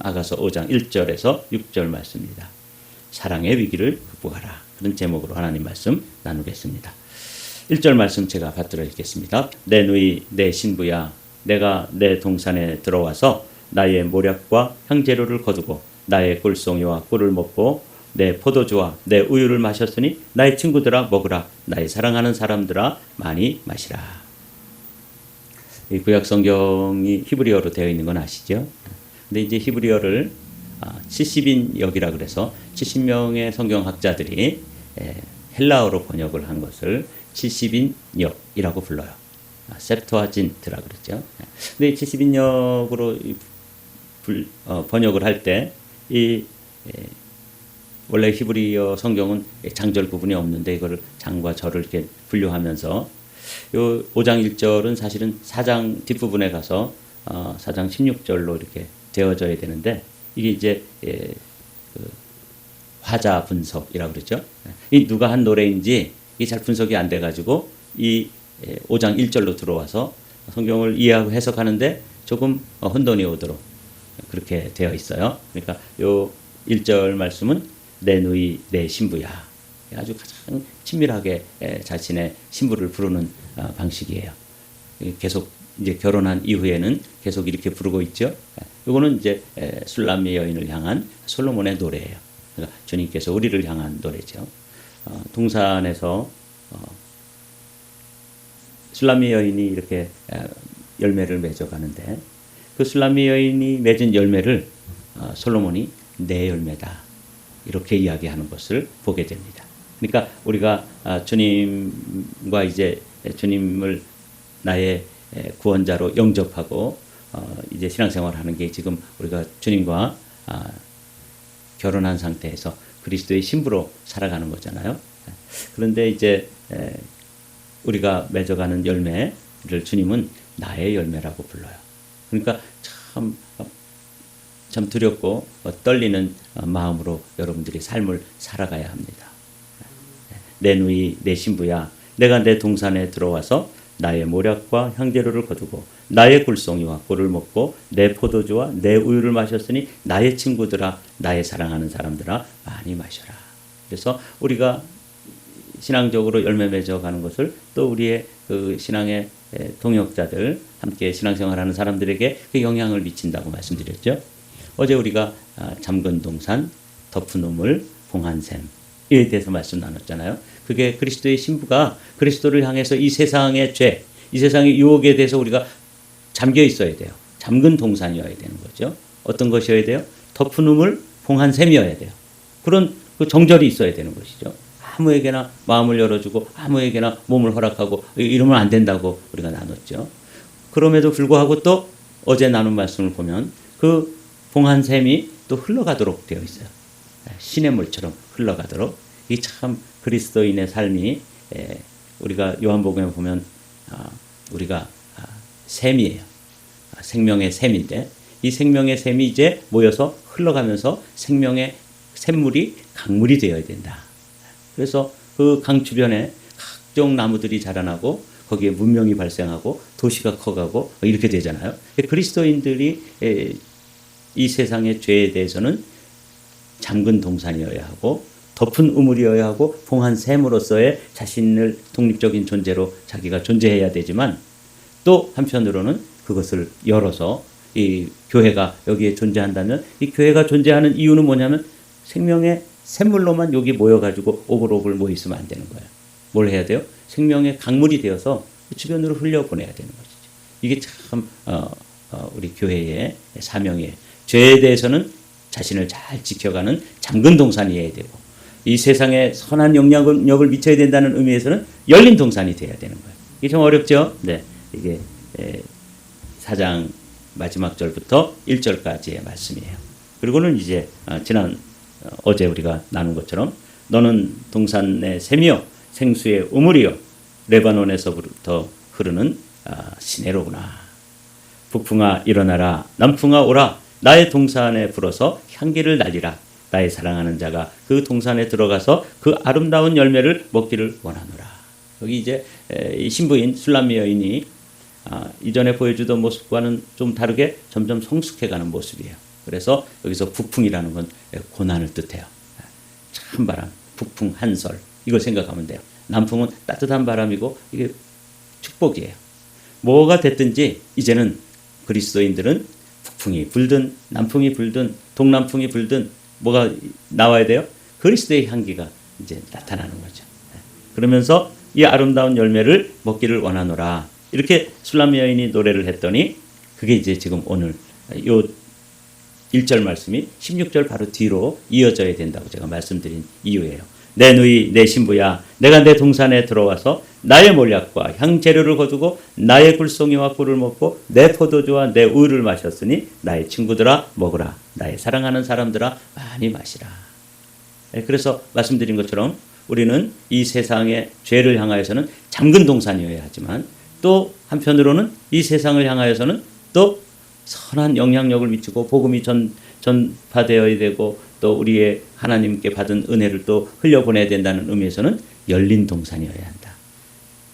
아가서 5장 1절에서 6절 말씀입니다. 사랑의 위기를 극복하라. 그런 제목으로 하나님 말씀 나누겠습니다. 1절 말씀 제가 받들어 읽겠습니다. 내 누이 내 신부야, 내가 내 동산에 들어와서 나의 모략과 향재료를 거두고 나의 꿀송이와 꿀을 먹고 내 포도주와 내 우유를 마셨으니 나의 친구들아 먹으라. 나의 사랑하는 사람들아 많이 마시라. 이 구약 성경이 히브리어로 되어 있는 건 아시죠? 근데 이제 히브리어를 70인역이라 그래서 70명의 성경학자들이 헬라어로 번역을 한 것을 70인역이라고 불러요. 셉토아진트라 그러죠. 근데 70인역으로 번역을 할 때 이 원래 히브리어 성경은 장절 구분이 없는데 이거를 장과 절을 이렇게 분류하면서 요 5장 1절은 사실은 4장 뒷부분에 가서 4장 16절로 이렇게 되어져야 되는데 이게 이제 그 화자 분석이라고 그러죠. 이 누가 한 노래인지 이게 잘 분석이 안 돼가지고 이 5장 1절로 들어와서 성경을 이해하고 해석하는데 조금 혼돈이 오도록 그렇게 되어 있어요. 그러니까 요 1절 말씀은 내 누이 내 신부야. 아주 가장 친밀하게 자신의 신부를 부르는 방식이에요. 계속 이제 결혼한 이후에는 계속 이렇게 부르고 있죠. 이거는 이제 술람미 여인을 향한 솔로몬의 노래예요. 그러니까 주님께서 우리를 향한 노래죠. 동산에서 술람미 여인이 이렇게 열매를 맺어가는데 그 술람미 여인이 맺은 열매를 솔로몬이 내 열매다 이렇게 이야기하는 것을 보게 됩니다. 그러니까 우리가 주님과 이제 주님을 나의 구원자로 영접하고 이제 신앙생활하는 게 지금 우리가 주님과 결혼한 상태에서 그리스도의 신부로 살아가는 거잖아요. 그런데 이제 우리가 맺어가는 열매를 주님은 나의 열매라고 불러요. 그러니까 참 두렵고 떨리는 마음으로 여러분들이 삶을 살아가야 합니다. 내 누이 내 신부야, 내가 내 동산에 들어와서 나의 모략과 향재료를 거두고 나의 꿀송이와 꿀을 먹고 내 포도주와 내 우유를 마셨으니 나의 친구들아, 나의 사랑하는 사람들아 많이 마셔라. 그래서 우리가 신앙적으로 열매 맺어가는 것을 또 우리의 그 신앙의 동역자들, 함께 신앙생활하는 사람들에게 그 영향을 미친다고 말씀드렸죠. 어제 우리가 잠근 동산, 덮은 우물, 봉한 샘에 대해서 말씀 나눴잖아요. 그게 그리스도의 신부가 그리스도를 향해서 이 세상의 죄, 이 세상의 유혹에 대해서 우리가 잠겨 있어야 돼요. 잠근 동산이어야 되는 거죠. 어떤 것이어야 돼요? 덮은 우물, 봉한 샘이어야 돼요. 그런 그 정절이 있어야 되는 것이죠. 아무에게나 마음을 열어주고 아무에게나 몸을 허락하고 이러면 안 된다고 우리가 나눴죠. 그럼에도 불구하고 또 어제 나눈 말씀을 보면 그 봉한 샘이 또 흘러가도록 되어 있어요. 신의 물처럼 흘러가도록. 이 참 그리스도인의 삶이 우리가 요한복음에 보면 우리가 샘이에요. 생명의 샘인데 이 생명의 샘이 이제 모여서 흘러가면서 생명의 샘물이 강물이 되어야 된다. 그래서 그 강 주변에 각종 나무들이 자라나고 거기에 문명이 발생하고 도시가 커가고 이렇게 되잖아요. 그리스도인들이 이 세상의 죄에 대해서는 잠근 동산이어야 하고 덮은 우물이어야 하고 봉한 샘으로서의 자신을 독립적인 존재로 자기가 존재해야 되지만 또 한편으로는 그것을 열어서 이 교회가 여기에 존재한다면 이 교회가 존재하는 이유는 뭐냐면 생명의 샘물로만 여기 모여가지고 오글오글 모여있으면 안 되는 거예요. 뭘 해야 돼요? 생명의 강물이 되어서 주변으로 흘려보내야 되는 것이죠. 이게 참 우리 교회의 사명이에요. 죄에 대해서는 자신을 잘 지켜가는 잠근 동산이어야 되고 이 세상에 선한 영향력을 미쳐야 된다는 의미에서는 열린 동산이 돼야 되는 거예요. 이게 좀 어렵죠? 네, 이게 4장 마지막 절부터 1절까지의 말씀이에요. 그리고는 이제 어제 우리가 나눈 것처럼 너는 동산의 샘이요 생수의 우물이요 레바논에서부터 흐르는 시내로구나. 북풍아 일어나라, 남풍아 오라. 나의 동산에 불어서 향기를 날리라. 나의 사랑하는 자가 그 동산에 들어가서 그 아름다운 열매를 먹기를 원하노라. 여기 이제 이 신부인 술람미 여인이 이전에 보여주던 모습과는 좀 다르게 점점 성숙해가는 모습이에요. 그래서 여기서 북풍이라는 건 고난을 뜻해요. 찬바람, 북풍, 한설 이걸 생각하면 돼요. 남풍은 따뜻한 바람이고 이게 축복이에요. 뭐가 됐든지 이제는 그리스도인들은 북풍이 불든 남풍이 불든 동남풍이 불든 뭐가 나와야 돼요? 그리스도의 향기가 이제 나타나는 거죠. 그러면서 이 아름다운 열매를 먹기를 원하노라. 이렇게 술람 여인이 노래를 했더니 그게 이제 지금 오늘 요 1절 말씀이 16절 바로 뒤로 이어져야 된다고 제가 말씀드린 이유예요. 내 누이 내 신부야 내가 내 동산에 들어와서 나의 몰약과 향재료를 거두고 나의 굴송이와 꿀을 먹고 내 포도주와 내 우유를 마셨으니 나의 친구들아 먹으라. 나의 사랑하는 사람들아 많이 마시라. 그래서 말씀드린 것처럼 우리는 이 세상의 죄를 향하여서는 잠근 동산이어야 하지만 또 한편으로는 이 세상을 향하여서는 또 선한 영향력을 미치고 복음이 전파되어야 되고 또 우리의 하나님께 받은 은혜를 또 흘려보내야 된다는 의미에서는 열린 동산이어야 한다.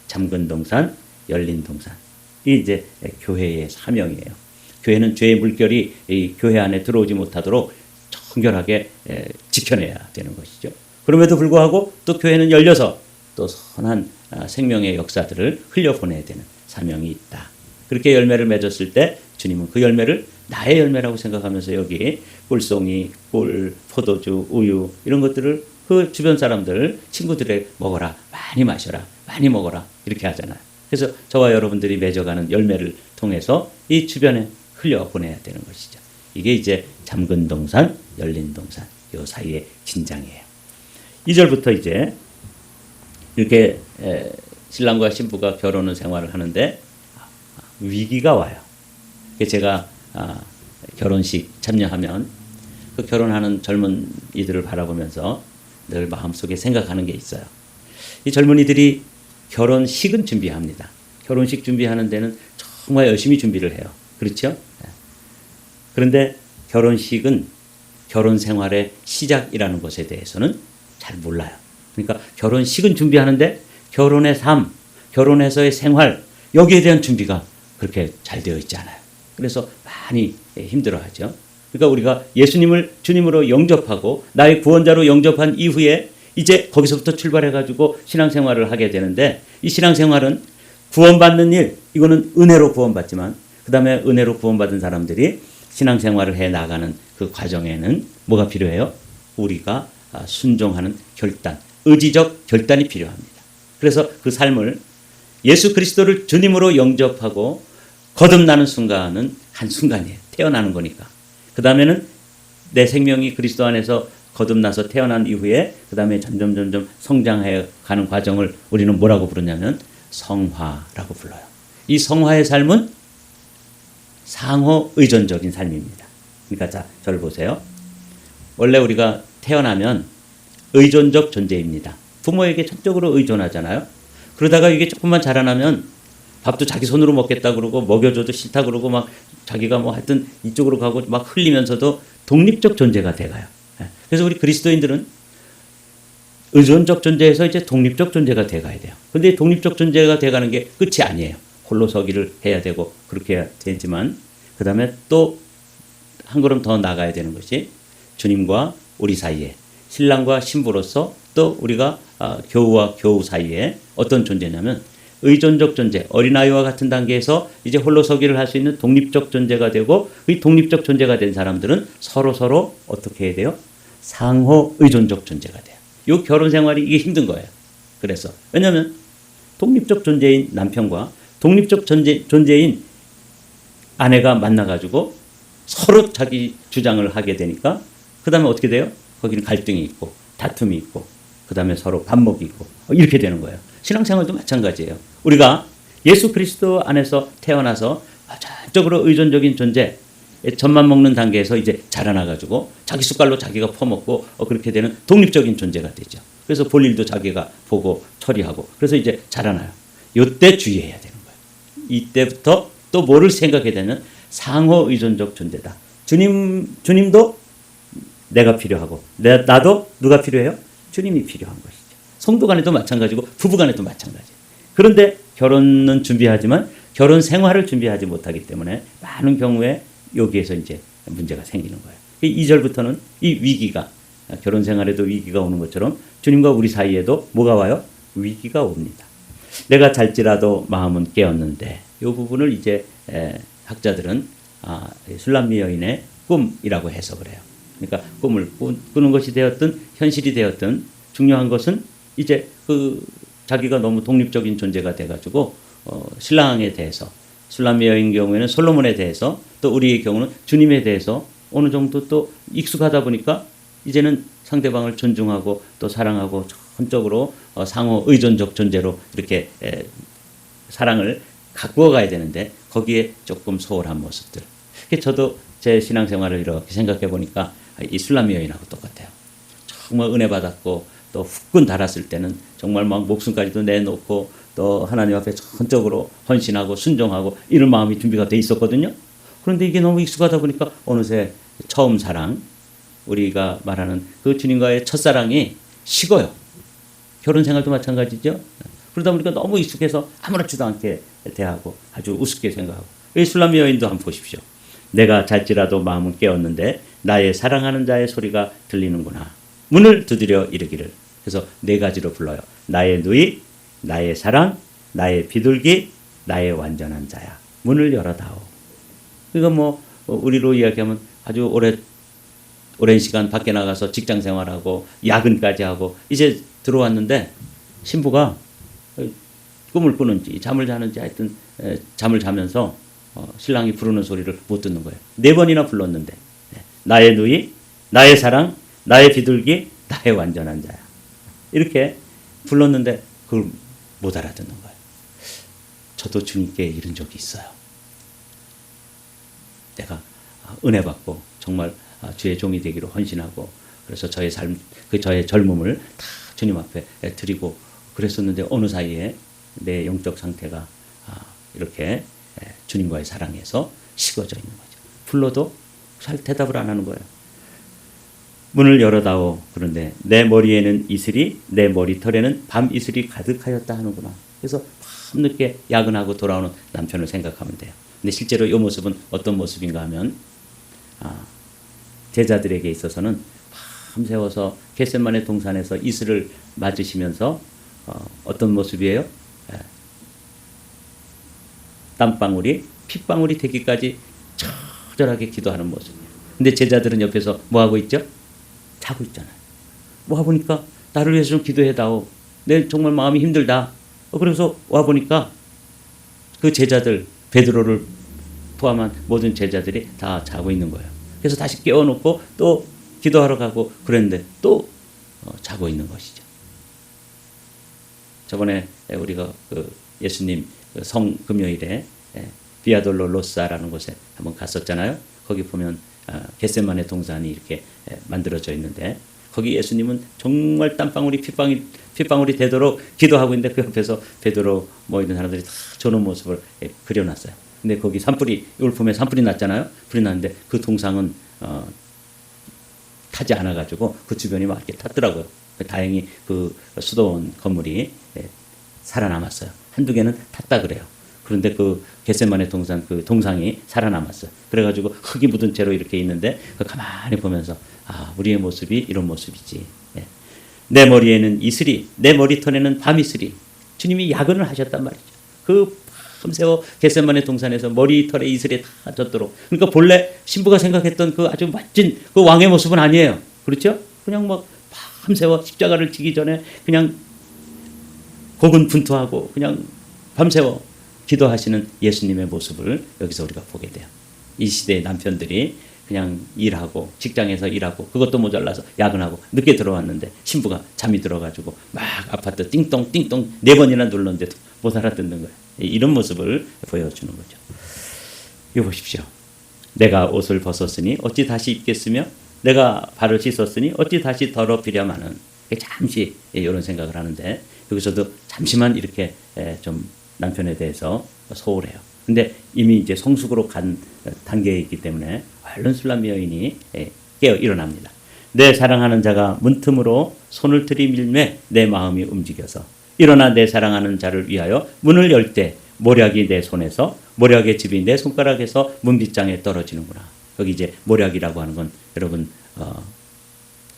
잠근 동산, 열린 동산. 이게 이제 교회의 사명이에요. 교회는 죄의 물결이 이 교회 안에 들어오지 못하도록 정결하게 지켜내야 되는 것이죠. 그럼에도 불구하고 또 교회는 열려서 또 선한 생명의 역사들을 흘려보내야 되는 사명이 있다. 그렇게 열매를 맺었을 때 주님은 그 열매를 나의 열매라고 생각하면서 여기 꿀송이, 꿀, 포도주, 우유 이런 것들을 그 주변 사람들, 친구들에게 먹어라, 많이 마셔라, 많이 먹어라 이렇게 하잖아요. 그래서 저와 여러분들이 맺어가는 열매를 통해서 이 주변에 흘려보내야 되는 것이죠. 이게 이제 잠근 동산, 열린 동산 이 사이의 긴장이에요. 2절부터 이제 이렇게 신랑과 신부가 결혼 생활을 하는데 위기가 와요. 제가 결혼식 참여하면 그 결혼하는 젊은이들을 바라보면서 늘 마음속에 생각하는 게 있어요. 이 젊은이들이 결혼식은 준비합니다. 결혼식 준비하는 데는 정말 열심히 준비를 해요. 그렇죠? 그런데 결혼식은 결혼 생활의 시작이라는 것에 대해서는 잘 몰라요. 그러니까 결혼식은 준비하는데 결혼의 삶, 결혼에서의 생활 여기에 대한 준비가 그렇게 잘 되어 있지 않아요. 그래서 많이 힘들어하죠. 그러니까 우리가 예수님을 주님으로 영접하고 나의 구원자로 영접한 이후에 이제 거기서부터 출발해가지고 신앙생활을 하게 되는데 이 신앙생활은 구원받는 일, 이거는 은혜로 구원받지만 그 다음에 은혜로 구원받은 사람들이 신앙생활을 해 나가는 그 과정에는 뭐가 필요해요? 우리가 순종하는 결단, 의지적 결단이 필요합니다. 그래서 그 삶을 예수 그리스도를 주님으로 영접하고 거듭나는 순간은 한순간이에요. 태어나는 거니까. 그 다음에는 내 생명이 그리스도 안에서 거듭나서 태어난 이후에 그 다음에 점점 성장해 가는 과정을 우리는 뭐라고 부르냐면 성화라고 불러요. 이 성화의 삶은 상호 의존적인 삶입니다. 그러니까 자, 저를 보세요. 원래 우리가 태어나면 의존적 존재입니다. 부모에게 전적으로 의존하잖아요. 그러다가 이게 조금만 자라나면 밥도 자기 손으로 먹겠다 그러고 먹여줘도 싫다 그러고 막 자기가 뭐 하여튼 이쪽으로 가고 막 흘리면서도 독립적 존재가 돼가요. 그래서 우리 그리스도인들은 의존적 존재에서 이제 독립적 존재가 돼가야 돼요. 근데 독립적 존재가 돼가는 게 끝이 아니에요. 홀로 서기를 해야 되고 그렇게 해야 되지만 그 다음에 또 한 걸음 더 나가야 되는 것이 주님과 우리 사이에 신랑과 신부로서 또 우리가 교우와 교우 사이에 어떤 존재냐면 의존적 존재, 어린아이와 같은 단계에서 이제 홀로 서기를 할 수 있는 독립적 존재가 되고 이 독립적 존재가 된 사람들은 서로 어떻게 해야 돼요? 상호 의존적 존재가 돼요. 이 결혼 생활이 이게 힘든 거예요. 그래서 왜냐하면 독립적 존재인 남편과 독립적 존재인 아내가 만나가지고 서로 자기 주장을 하게 되니까 그 다음에 어떻게 돼요? 거기는 갈등이 있고 다툼이 있고 그 다음에 서로 반목이 있고 이렇게 되는 거예요. 신앙생활도 마찬가지예요. 우리가 예수 그리스도 안에서 태어나서 전적으로 의존적인 존재, 젖만 먹는 단계에서 이제 자라나가지고 자기 숟갈로 자기가 퍼먹고 그렇게 되는 독립적인 존재가 되죠. 그래서 볼 일도 자기가 보고 처리하고 그래서 이제 자라나요. 이때 주의해야 되는 거예요. 이때부터 또 뭐를 생각해야 되는 상호 의존적 존재다. 주님도 내가 필요하고 나도 누가 필요해요? 주님이 필요한 것이죠. 성도 간에도 마찬가지고 부부 간에도 마찬가지예요. 그런데 결혼은 준비하지만 결혼 생활을 준비하지 못하기 때문에 많은 경우에 여기에서 이제 문제가 생기는 거예요. 2절부터는 이 위기가 결혼 생활에도 위기가 오는 것처럼 주님과 우리 사이에도 뭐가 와요? 위기가 옵니다. 내가 잘지라도 마음은 깨었는데 이 부분을 이제 학자들은 술람미 여인의 꿈이라고 해석을 해요. 그러니까 꿈을 꾸는 것이 되었든 현실이 되었든 중요한 것은 이제 자기가 너무 독립적인 존재가 돼가지고 신랑에 대해서 술람미 여인 경우에는 솔로몬에 대해서 또 우리의 경우는 주님에 대해서 어느 정도 또 익숙하다 보니까 이제는 상대방을 존중하고 또 사랑하고 전적으로 상호 의존적 존재로 이렇게 사랑을 가꾸어 가야 되는데 거기에 조금 소홀한 모습들. 저도 제 신앙생활을 이렇게 생각해 보니까 이 술람미 여인하고 똑같아요. 정말 은혜 받았고 또 후끈 달았을 때는 정말 막 목숨까지도 내놓고 또 하나님 앞에 전적으로 헌신하고 순종하고 이런 마음이 준비가 돼 있었거든요. 그런데 이게 너무 익숙하다 보니까 어느새 처음 사랑, 우리가 말하는 그 주님과의 첫사랑이 식어요. 결혼 생활도 마찬가지죠. 그러다 보니까 너무 익숙해서 아무렇지도 않게 대하고 아주 우습게 생각하고. 이 술람미 여인도 한번 보십시오. 내가 잘지라도 마음은 깨었는데 나의 사랑하는 자의 소리가 들리는구나. 문을 두드려 이르기를. 그래서 네 가지로 불러요. 나의 누이, 나의 사랑, 나의 비둘기, 나의 완전한 자야. 문을 열어다오. 이거 뭐 우리로 이야기하면 아주 오랜 시간 밖에 나가서 직장 생활하고 야근까지 하고 이제 들어왔는데 신부가 꿈을 꾸는지 잠을 자는지 하여튼 잠을 자면서 신랑이 부르는 소리를 못 듣는 거예요. 4번이나 불렀는데 나의 누이, 나의 사랑, 나의 비둘기, 나의 완전한 자야. 이렇게 불렀는데 그걸 못 알아듣는 거예요. 저도 주님께 이런 적이 있어요. 내가 은혜 받고 정말 주의 종이 되기로 헌신하고 그래서 저의 삶, 저의 젊음을 다 주님 앞에 드리고 그랬었는데 어느 사이에 내 영적 상태가 이렇게 주님과의 사랑에서 식어져 있는 거죠. 불러도 잘 대답을 안 하는 거예요. 문을 열어다오. 그런데 내 머리에는 이슬이, 내 머리털에는 밤 이슬이 가득하였다 하는구나. 그래서 밤늦게 야근하고 돌아오는 남편을 생각하면 돼요. 근데 실제로 이 모습은 어떤 모습인가 하면 제자들에게 있어서는 밤새워서 겟세마네 동산에서 이슬을 맞으시면서 어떤 모습이에요? 땀방울이 핏방울이 되기까지 처절하게 기도하는 모습이에요. 근데 제자들은 옆에서 뭐하고 있죠? 자고 있잖아요. 와보니까 나를 위해서 좀 기도해다오. 내 정말 마음이 힘들다. 그래서 와보니까 그 제자들 베드로를 포함한 모든 제자들이 다 자고 있는 거예요. 그래서 다시 깨워놓고 또 기도하러 가고 그랬는데 또 자고 있는 것이죠. 저번에 우리가 예수님 성금요일에 비아돌로 로사라는 곳에 한번 갔었잖아요. 거기 보면 겟세마네 동산이 이렇게 만들어져 있는데 거기 예수님은 정말 땀방울이 핏방울이 되도록 기도하고 있는데 그 옆에서 베드로 뭐 이런 사람들이 다 조는 모습을 그려놨어요. 근데 거기 울품에 산불이 났잖아요. 불이 났는데 그 동상은 타지 않아가지고 그 주변이 막 이렇게 탔더라고요. 다행히 그 수도원 건물이 살아남았어요. 한두 개는 탔다 그래요. 그런데 그 겟세마네 동산 그 동상이 살아남았어요. 그래가지고 흙이 묻은 채로 이렇게 있는데 가만히 보면서 우리의 모습이 이런 모습이지. 내 머리에는 이슬이, 내 머리털에는 밤이슬이. 주님이 야근을 하셨단 말이죠. 그 밤새워 겟세마네 동산에서 머리털에 이슬이 다 젖도록. 그러니까 본래 신부가 생각했던 그 아주 멋진 그 왕의 모습은 아니에요. 그렇죠? 그냥 막 밤새워 십자가를 지기 전에 그냥 고군분투하고 그냥 밤새워 기도하시는 예수님의 모습을 여기서 우리가 보게 돼요. 이 시대의 남편들이 그냥 일하고 직장에서 일하고 그것도 모자라서 야근하고 늦게 들어왔는데 신부가 잠이 들어가지고 막 아파트 띵동 4번이나 눌렀는데도 못 알아듣는 거예요. 이런 모습을 보여주는 거죠. 이거 보십시오. 내가 옷을 벗었으니 어찌 다시 입겠으며 내가 발을 씻었으니 어찌 다시 더럽히려마는. 잠시 이런 생각을 하는데 여기서도 잠시만 이렇게 좀 남편에 대해서 소홀해요. 근데 이미 이제 성숙으로 간 단계에 있기 때문에 얼른 술람미 여인이 깨어 일어납니다. 내 사랑하는 자가 문틈으로 손을 들이밀매 내 마음이 움직여서 일어나 내 사랑하는 자를 위하여 문을 열 때 모략이 내 손에서 모략의 집이 내 손가락에서 문빗장에 떨어지는구나. 여기 이제 모략이라고 하는 건 여러분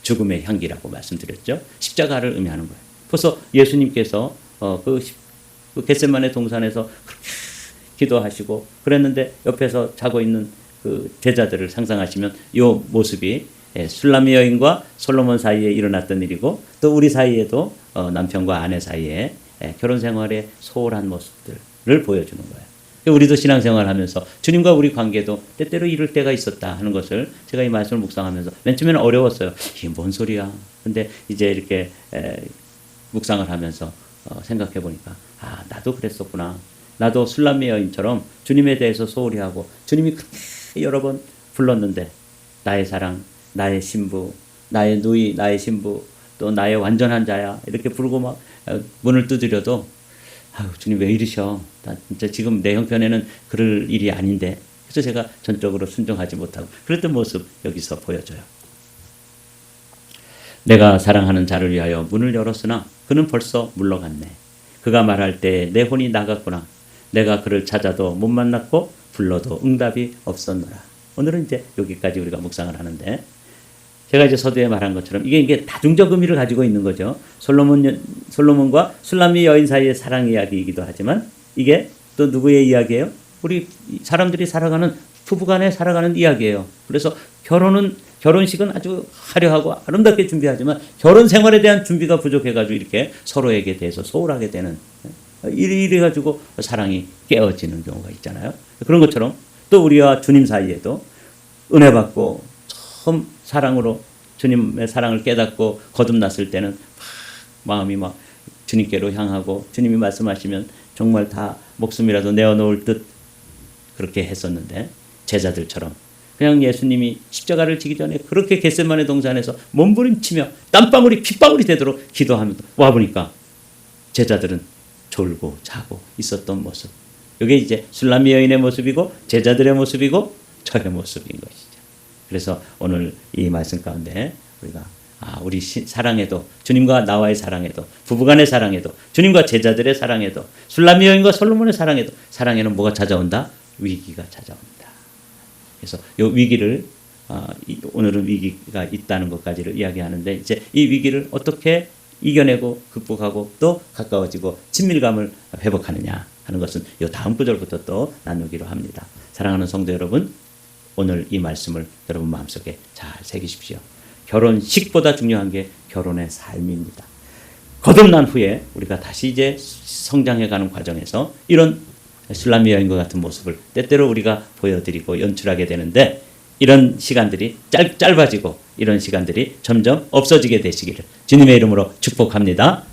죽음의 향기라고 말씀드렸죠. 십자가를 의미하는 거예요. 벌써 예수님께서 그 겟세마네 동산에서 그렇게 기도하시고 그랬는데 옆에서 자고 있는 그 제자들을 상상하시면 이 모습이 술람미 여인과 솔로몬 사이에 일어났던 일이고 또 우리 사이에도 남편과 아내 사이에 결혼 생활의 소홀한 모습들을 보여주는 거예요. 우리도 신앙생활하면서 주님과 우리 관계도 때때로 이럴 때가 있었다 하는 것을 제가 이 말씀을 묵상하면서 맨 처음에는 어려웠어요. 이게 뭔 소리야. 근데 이제 이렇게 묵상을 하면서 생각해 보니까 나도 그랬었구나. 나도 술람미 여인처럼 주님에 대해서 소홀히 하고 주님이 그렇게 여러 번 불렀는데 나의 사랑, 나의 신부, 나의 누이, 나의 신부, 또 나의 완전한 자야 이렇게 부르고 막 문을 두드려도 주님 왜 이러셔? 나 진짜 지금 내 형편에는 그럴 일이 아닌데. 그래서 제가 전적으로 순종하지 못하고 그랬던 모습 여기서 보여줘요. 내가 사랑하는 자를 위하여 문을 열었으나 그는 벌써 물러갔네. 그가 말할 때 내 혼이 나갔구나. 내가 그를 찾아도 못 만났고 불러도 응답이 없었노라. 오늘은 이제 여기까지 우리가 묵상을 하는데 제가 이제 서두에 말한 것처럼 이게 다중적 의미를 가지고 있는 거죠. 솔로몬과 술람미 여인 사이의 사랑 이야기이기도 하지만 이게 또 누구의 이야기예요? 우리 사람들이 살아가는 부부간에 살아가는 이야기예요. 그래서 결혼식은 아주 화려하고 아름답게 준비하지만 결혼 생활에 대한 준비가 부족해가지고 이렇게 서로에게 대해서 소홀하게 되는 이래가지고 사랑이 깨어지는 경우가 있잖아요. 그런 것처럼 또 우리와 주님 사이에도 은혜 받고 처음 사랑으로 주님의 사랑을 깨닫고 거듭났을 때는 마음이 막 주님께로 향하고 주님이 말씀하시면 정말 다 목숨이라도 내어놓을 듯 그렇게 했었는데 제자들처럼 그냥 예수님이 십자가를 지기 전에 그렇게 겟세마네 동산에서 몸부림치며 땀방울이 핏방울이 되도록 기도하면서 와보니까 제자들은 졸고 자고 있었던 모습. 이게 이제 술람미 여인의 모습이고 제자들의 모습이고 저의 모습인 것이죠. 그래서 오늘 이 말씀 가운데 우리가 우리 사랑에도 주님과 나와의 사랑에도 부부간의 사랑에도 주님과 제자들의 사랑에도 술람미 여인과 솔로몬의 사랑에도 사랑에는 뭐가 찾아온다? 위기가 찾아온다. 그래서 이 위기를 오늘은 위기가 있다는 것까지를 이야기하는데 이제 이 위기를 어떻게 이겨내고 극복하고 또 가까워지고 친밀감을 회복하느냐 하는 것은 이 다음 구절부터 또 나누기로 합니다. 사랑하는 성도 여러분, 오늘 이 말씀을 여러분 마음속에 잘 새기십시오. 결혼식보다 중요한 게 결혼의 삶입니다. 거듭난 후에 우리가 다시 이제 성장해가는 과정에서 이런 술람미 여인과 같은 모습을 때때로 우리가 보여드리고 연출하게 되는데 이런 시간들이 짧아지고 이런 시간들이 점점 없어지게 되시기를 주님의 이름으로 축복합니다.